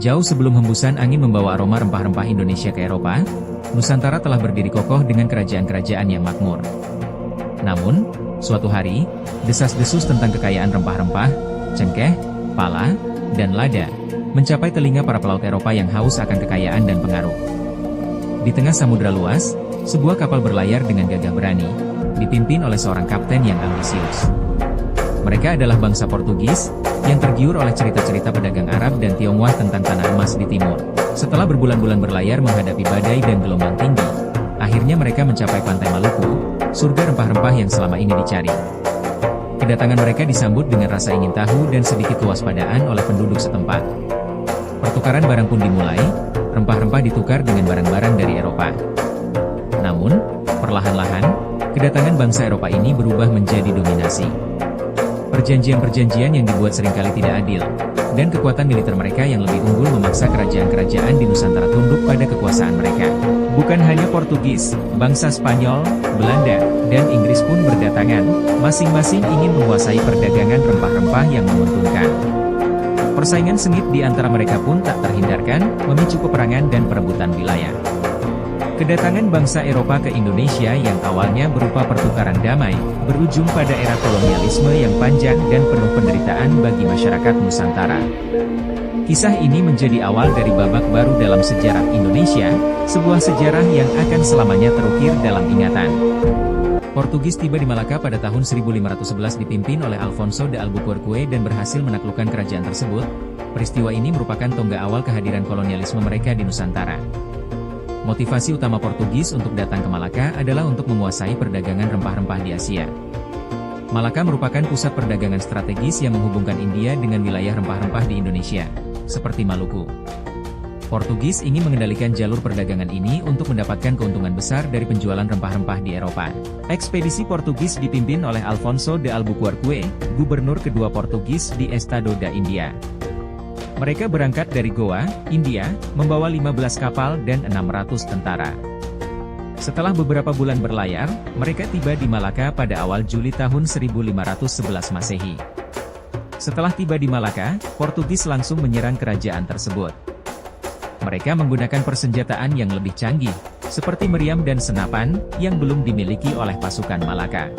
Jauh sebelum hembusan angin membawa aroma rempah-rempah Indonesia ke Eropa, Nusantara telah berdiri kokoh dengan kerajaan-kerajaan yang makmur. Namun, suatu hari, desas-desus tentang kekayaan rempah-rempah, cengkeh, pala, dan lada, mencapai telinga para pelaut Eropa yang haus akan kekayaan dan pengaruh. Di tengah samudera luas, sebuah kapal berlayar dengan gagah berani, dipimpin oleh seorang kapten yang ambisius. Mereka adalah bangsa Portugis, yang tergiur oleh cerita-cerita pedagang Arab dan Tionghoa tentang tanah emas di timur. Setelah berbulan-bulan berlayar menghadapi badai dan gelombang tinggi, akhirnya mereka mencapai pantai Maluku, surga rempah-rempah yang selama ini dicari. Kedatangan mereka disambut dengan rasa ingin tahu dan sedikit kewaspadaan oleh penduduk setempat. Pertukaran barang pun dimulai, rempah-rempah ditukar dengan barang-barang dari Eropa. Namun, perlahan-lahan, kedatangan bangsa Eropa ini berubah menjadi dominasi. Perjanjian-perjanjian yang dibuat seringkali tidak adil, dan kekuatan militer mereka yang lebih unggul memaksa kerajaan-kerajaan di Nusantara tunduk pada kekuasaan mereka. Bukan hanya Portugis, bangsa Spanyol, Belanda, dan Inggris pun berdatangan, masing-masing ingin menguasai perdagangan rempah-rempah yang menguntungkan. Persaingan sengit di antara mereka pun tak terhindarkan, memicu peperangan dan perebutan wilayah. Kedatangan bangsa Eropa ke Indonesia yang awalnya berupa pertukaran damai, berujung pada era kolonialisme yang panjang dan penuh penderitaan bagi masyarakat Nusantara. Kisah ini menjadi awal dari babak baru dalam sejarah Indonesia, sebuah sejarah yang akan selamanya terukir dalam ingatan. Portugis tiba di Malaka pada tahun 1511 dipimpin oleh Alfonso de Albuquerque dan berhasil menaklukkan kerajaan tersebut. Peristiwa ini merupakan tonggak awal kehadiran kolonialisme mereka di Nusantara. Motivasi utama Portugis untuk datang ke Malaka adalah untuk menguasai perdagangan rempah-rempah di Asia. Malaka merupakan pusat perdagangan strategis yang menghubungkan India dengan wilayah rempah-rempah di Indonesia, seperti Maluku. Portugis ingin mengendalikan jalur perdagangan ini untuk mendapatkan keuntungan besar dari penjualan rempah-rempah di Eropa. Ekspedisi Portugis dipimpin oleh Alfonso de Albuquerque, gubernur kedua Portugis di Estado da India. Mereka berangkat dari Goa, India, membawa 15 kapal dan 600 tentara. Setelah beberapa bulan berlayar, mereka tiba di Malaka pada awal Juli tahun 1511 Masehi. Setelah tiba di Malaka, Portugis langsung menyerang kerajaan tersebut. Mereka menggunakan persenjataan yang lebih canggih, seperti meriam dan senapan, yang belum dimiliki oleh pasukan Malaka.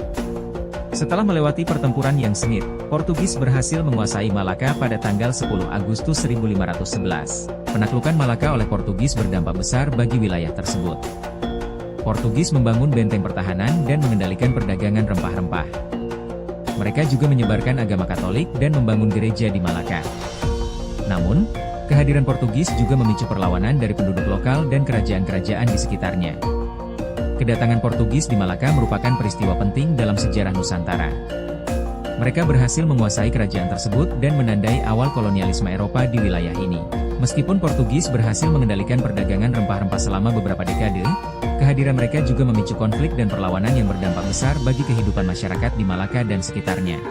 Setelah melewati pertempuran yang sengit, Portugis berhasil menguasai Malaka pada tanggal 10 Agustus 1511. Penaklukan Malaka oleh Portugis berdampak besar bagi wilayah tersebut. Portugis membangun benteng pertahanan dan mengendalikan perdagangan rempah-rempah. Mereka juga menyebarkan agama Katolik dan membangun gereja di Malaka. Namun, kehadiran Portugis juga memicu perlawanan dari penduduk lokal dan kerajaan-kerajaan di sekitarnya. Kedatangan Portugis di Malaka merupakan peristiwa penting dalam sejarah Nusantara. Mereka berhasil menguasai kerajaan tersebut dan menandai awal kolonialisme Eropa di wilayah ini. Meskipun Portugis berhasil mengendalikan perdagangan rempah-rempah selama beberapa dekade, kehadiran mereka juga memicu konflik dan perlawanan yang berdampak besar bagi kehidupan masyarakat di Malaka dan sekitarnya.